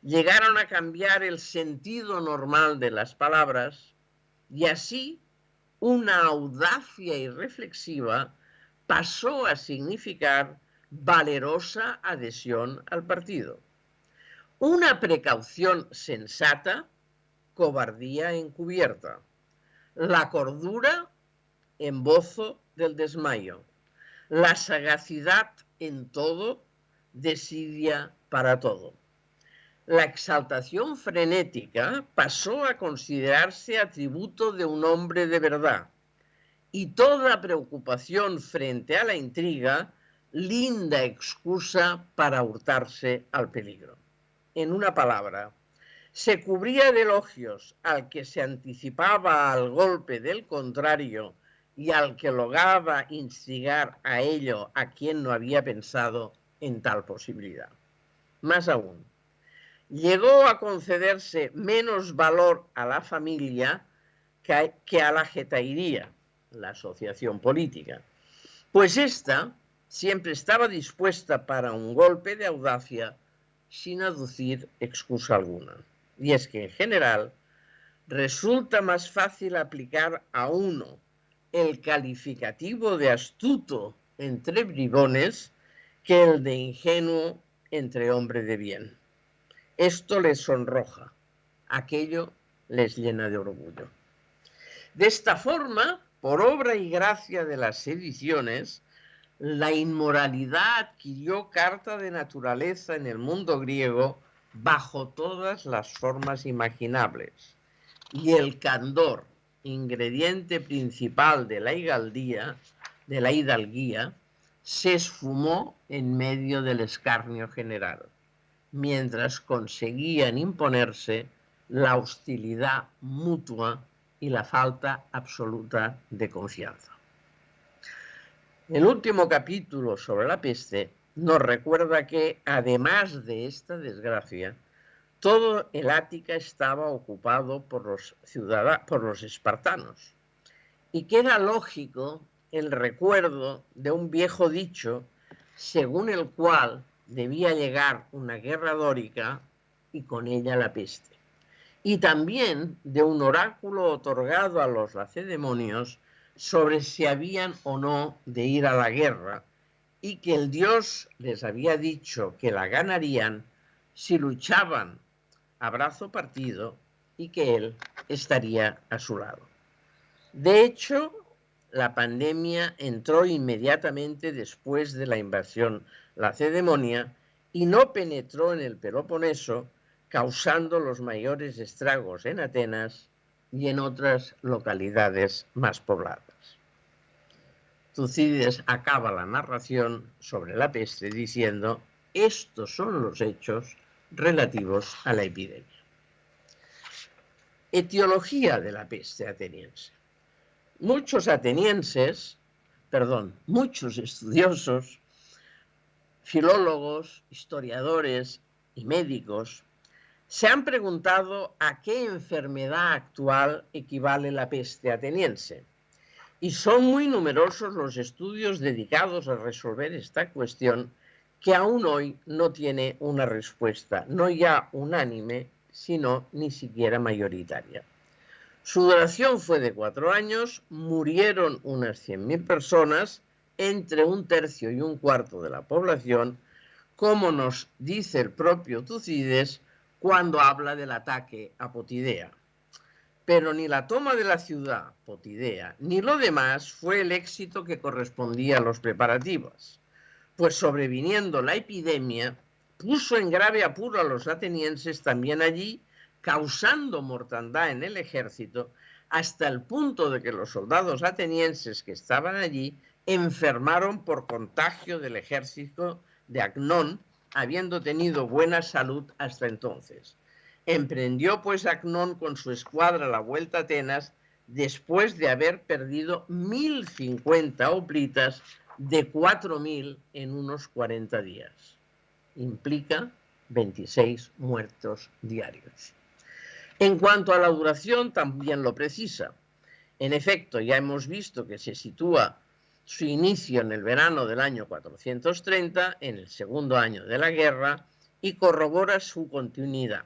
llegaron a cambiar el sentido normal de las palabras y así una audacia irreflexiva pasó a significar valerosa adhesión al partido. Una precaución sensata, cobardía encubierta. La cordura, embozo del desmayo. La sagacidad en todo, desidia para todo. La exaltación frenética pasó a considerarse atributo de un hombre de verdad y toda preocupación frente a la intriga, linda excusa para hurtarse al peligro. En una palabra, se cubría de elogios al que se anticipaba al golpe del contrario y al que lograba instigar a ello a quien no había pensado en tal posibilidad. Más aún, llegó a concederse menos valor a la familia que a la getairía, la asociación política, pues ésta siempre estaba dispuesta para un golpe de audacia sin aducir excusa alguna. Y es que en general resulta más fácil aplicar a uno el calificativo de astuto entre bribones que el de ingenuo entre hombre de bien. Esto les sonroja, aquello les llena de orgullo. De esta forma, por obra y gracia de las sediciones, la inmoralidad adquirió carta de naturaleza en el mundo griego bajo todas las formas imaginables, y el candor, ingrediente principal de la hidalguía, se esfumó en medio del escarnio general, mientras conseguían imponerse la hostilidad mutua y la falta absoluta de confianza. El último capítulo sobre la peste nos recuerda que, además de esta desgracia, todo el Ática estaba ocupado por los espartanos, y que era lógico el recuerdo de un viejo dicho según el cual debía llegar una guerra dórica y con ella la peste, y también de un oráculo otorgado a los lacedemonios sobre si habían o no de ir a la guerra, y que el dios les había dicho que la ganarían si luchaban a brazo partido y que él estaría a su lado. De hecho, la pandemia entró inmediatamente después de la invasión lacedemonia y no penetró en el Peloponeso, causando los mayores estragos en Atenas y en otras localidades más pobladas. Tucídides acaba la narración sobre la peste diciendo: estos son los hechos relativos a la epidemia. Etiología de la peste ateniense. Muchos estudiosos, filólogos, historiadores y médicos se han preguntado a qué enfermedad actual equivale la peste ateniense. Y son muy numerosos los estudios dedicados a resolver esta cuestión, que aún hoy no tiene una respuesta, no ya unánime, sino ni siquiera mayoritaria. Su duración fue de 4 años, murieron unas 100.000 personas, entre 1/3 y 1/4 de la población, como nos dice el propio Tucídides cuando habla del ataque a Potidea. Pero ni la toma de la ciudad, Potidea, ni lo demás fue el éxito que correspondía a los preparativos, pues sobreviniendo la epidemia, puso en grave apuro a los atenienses también allí, causando mortandad en el ejército, hasta el punto de que los soldados atenienses que estaban allí enfermaron por contagio del ejército de Acnón, habiendo tenido buena salud hasta entonces. Emprendió pues Acnón con su escuadra la vuelta a Atenas, después de haber perdido 1.050 hoplitas de 4.000 en unos 40 días. Implica 26 muertos diarios. En cuanto a la duración, también lo precisa. En efecto, ya hemos visto que se sitúa su inicio en el verano del año 430, en el segundo año de la guerra, y corrobora su continuidad.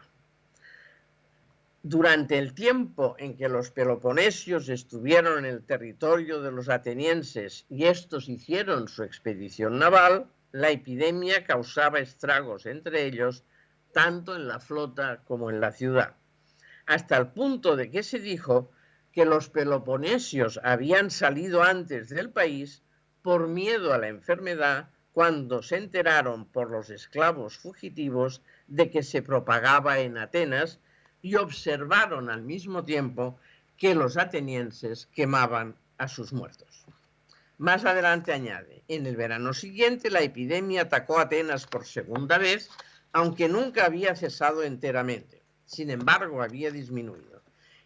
Durante el tiempo en que los peloponesios estuvieron en el territorio de los atenienses y estos hicieron su expedición naval, la epidemia causaba estragos entre ellos, tanto en la flota como en la ciudad, hasta el punto de que se dijo que los peloponesios habían salido antes del país por miedo a la enfermedad cuando se enteraron por los esclavos fugitivos de que se propagaba en Atenas, y observaron al mismo tiempo que los atenienses quemaban a sus muertos. Más adelante añade: en el verano siguiente la epidemia atacó a Atenas por segunda vez, aunque nunca había cesado enteramente. Sin embargo, había disminuido.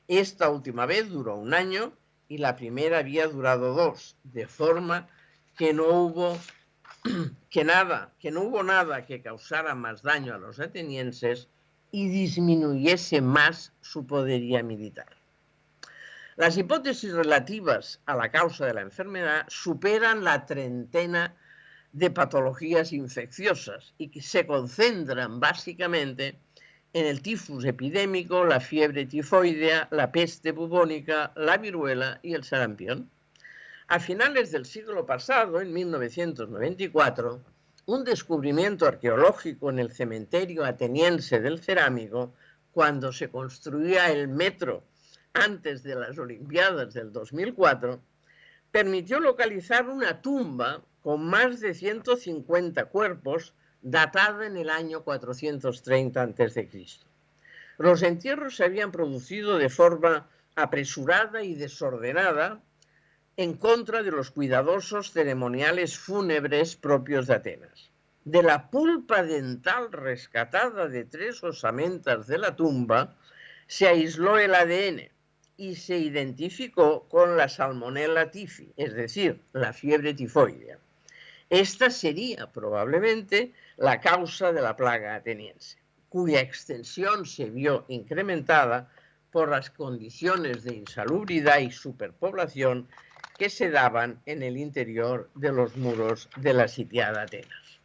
Esta última vez duró 1 año y la primera había durado 2, de forma que no hubo nada que causara más daño a los atenienses y disminuyese más su poderío militar. Las hipótesis relativas a la causa de la enfermedad superan la 30 de patologías infecciosas y que se concentran básicamente en el tifus epidémico, la fiebre tifoidea, la peste bubónica, la viruela y el sarampión. A finales del siglo pasado, en 1994, un descubrimiento arqueológico en el cementerio ateniense del Cerámico, cuando se construía el metro antes de las Olimpiadas del 2004, permitió localizar una tumba con más de 150 cuerpos datada en el año 430 a.C. Los entierros se habían producido de forma apresurada y desordenada en contra de los cuidadosos ceremoniales fúnebres propios de Atenas. De la pulpa dental rescatada de 3 osamentas de la tumba se aisló el ADN y se identificó con la Salmonella typhi, es decir, la fiebre tifoidea. Esta sería probablemente la causa de la plaga ateniense, cuya extensión se vio incrementada por las condiciones de insalubridad y superpoblación que se daban en el interior de los muros de la sitiada Atenas.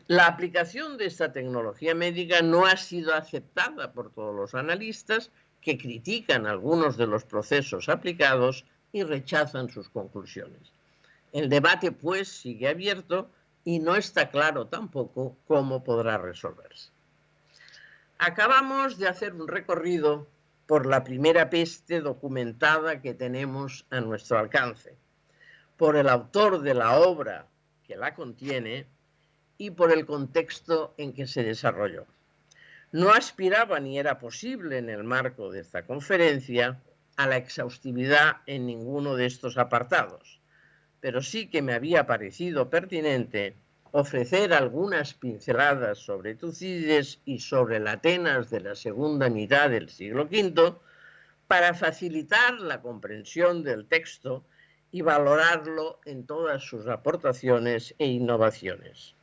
La aplicación de esta tecnología médica no ha sido aceptada por todos los analistas, que critican algunos de los procesos aplicados y rechazan sus conclusiones. El debate, pues, sigue abierto y no está claro tampoco cómo podrá resolverse. Acabamos de hacer un recorrido por la primera peste documentada que tenemos a nuestro alcance, por el autor de la obra que la contiene y por el contexto en que se desarrolló. No aspiraba ni era posible en el marco de esta conferencia a la exhaustividad en ninguno de estos apartados, pero sí que me había parecido pertinente ofrecer algunas pinceladas sobre Tucídides y sobre la Atenas de la segunda mitad del siglo V para facilitar la comprensión del texto y valorarlo en todas sus aportaciones e innovaciones.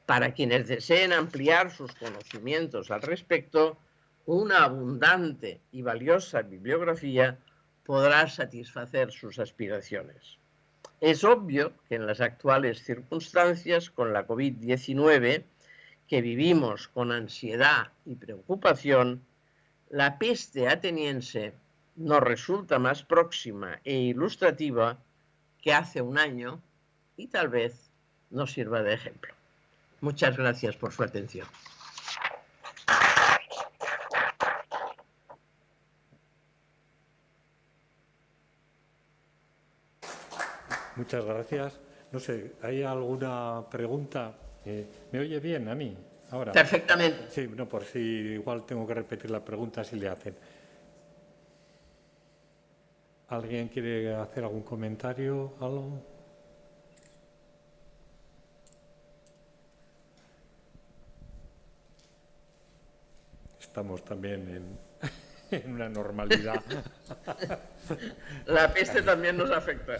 Para quienes deseen ampliar sus conocimientos al respecto, una abundante y valiosa bibliografía podrá satisfacer sus aspiraciones. Es obvio que en las actuales circunstancias, con la COVID-19, que vivimos con ansiedad y preocupación, la peste ateniense nos resulta más próxima e ilustrativa que hace un año y tal vez nos sirva de ejemplo. Muchas gracias por su atención. Muchas gracias. No sé, ¿hay alguna pregunta? ¿Me oye bien a mí ahora? Perfectamente. Sí, no, por si igual tengo que repetir la pregunta si le hacen. ¿Alguien quiere hacer algún comentario? ¿Algo? Estamos también en una normalidad. La peste también nos afecta.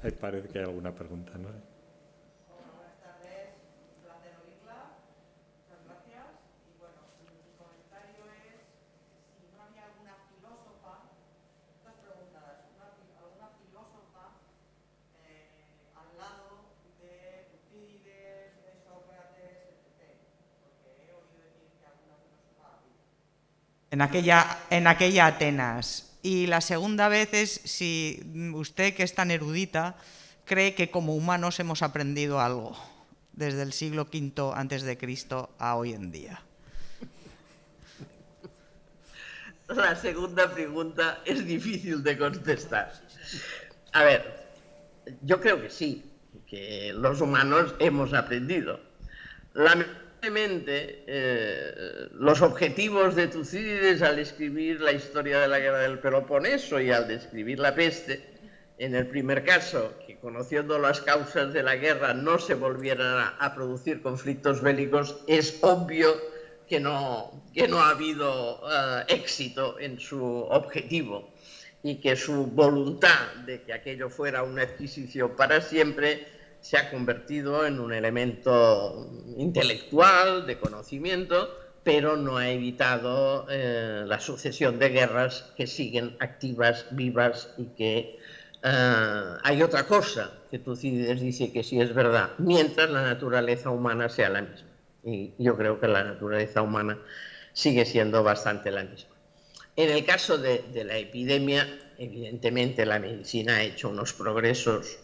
Ahí parece que hay alguna pregunta, ¿no? Hola, buenas tardes. Un placer oírla. Muchas gracias. Y bueno, mi comentario es si no había alguna filósofa, dos preguntas, alguna filósofa al lado de Tucídides, de Sócrates, etc. Porque he oído decir que alguna filósofa había. En aquella Atenas. Y la segunda vez es si usted, que es tan erudita, cree que como humanos hemos aprendido algo desde el siglo V a.C. a hoy en día. La segunda pregunta es difícil de contestar. A ver, yo creo que sí, que los humanos hemos aprendido. Lamentablemente, los objetivos de Tucídides al escribir la historia de la guerra del Peloponeso y al describir la peste, en el primer caso, que conociendo las causas de la guerra no se volvieran a producir conflictos bélicos, es obvio que no ha habido éxito en su objetivo y que su voluntad de que aquello fuera una adquisición para siempre se ha convertido en un elemento intelectual, de conocimiento, pero no ha evitado la sucesión de guerras que siguen activas, vivas y que hay otra cosa que Tucídides dice que sí es verdad, mientras la naturaleza humana sea la misma. Y yo creo que la naturaleza humana sigue siendo bastante la misma. En el caso de la epidemia, evidentemente la medicina ha hecho unos progresos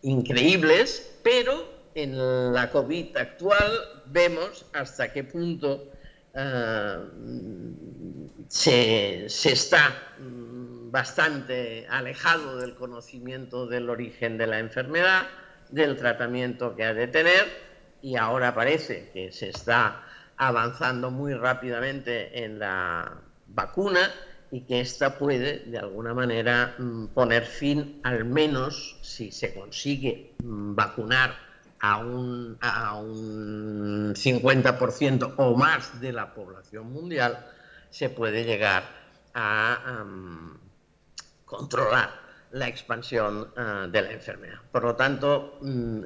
increíbles, pero en la COVID actual vemos hasta qué punto se está bastante alejado del conocimiento del origen de la enfermedad, del tratamiento que ha de tener, y ahora parece que se está avanzando muy rápidamente en la vacuna y que ésta puede, de alguna manera, poner fin, al menos si se consigue vacunar a un 50% o más de la población mundial, se puede llegar a controlar la expansión de la enfermedad. Por lo tanto,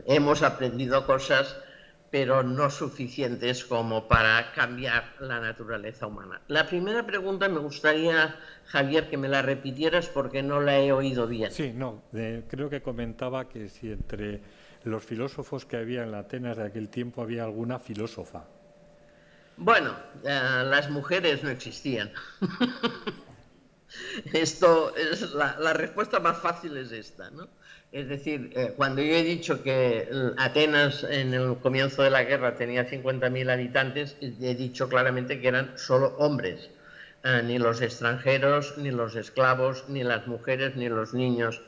hemos aprendido cosas, pero no suficientes como para cambiar la naturaleza humana. La primera pregunta me gustaría, Javier, que me la repitieras porque no la he oído bien. Sí, no, creo que comentaba que si entre los filósofos que había en la Atenas de aquel tiempo había alguna filósofa. Bueno, las mujeres no existían. Esto es la respuesta más fácil es esta, ¿no? Es decir, cuando yo he dicho que Atenas en el comienzo de la guerra tenía 50.000 habitantes, he dicho claramente que eran solo hombres. Ni los extranjeros, ni los esclavos, ni las mujeres, ni los niños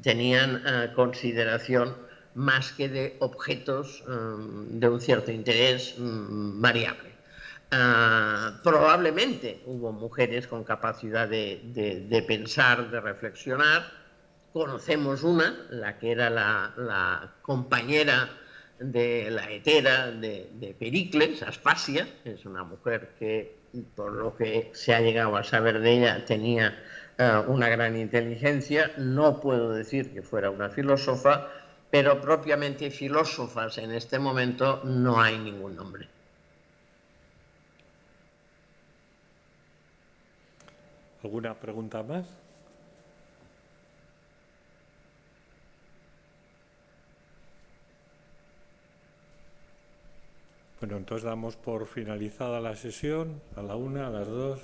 tenían consideración más que de objetos de un cierto interés variable. Probablemente hubo mujeres con capacidad de pensar, de reflexionar. Conocemos una, la que era la compañera de la hetera de Pericles, Aspasia, es una mujer que, por lo que se ha llegado a saber de ella, tenía una gran inteligencia. No puedo decir que fuera una filósofa, pero propiamente filósofas en este momento no hay ningún nombre. ¿Alguna pregunta más? Bueno, entonces damos por finalizada la sesión, a la 1, a las 2.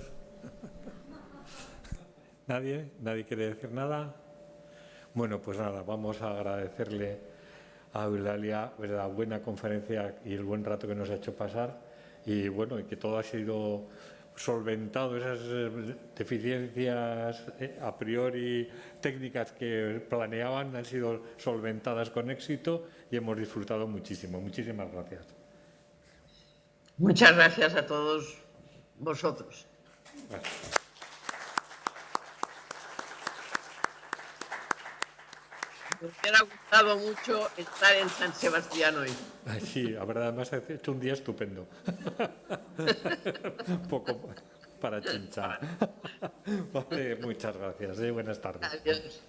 ¿Nadie? ¿Nadie quiere decir nada? Bueno, pues nada, vamos a agradecerle a Eulalia la buena conferencia y el buen rato que nos ha hecho pasar, y bueno, y que todo ha sido solventado, esas deficiencias a priori técnicas que planeaban han sido solventadas con éxito y hemos disfrutado muchísimo. Muchísimas gracias. Muchas gracias a todos vosotros. Gracias. Me hubiera gustado mucho estar en San Sebastián hoy. Sí, la verdad, además has hecho un día estupendo. Un poco para chinchar. Vale, muchas gracias. Buenas tardes. Adiós.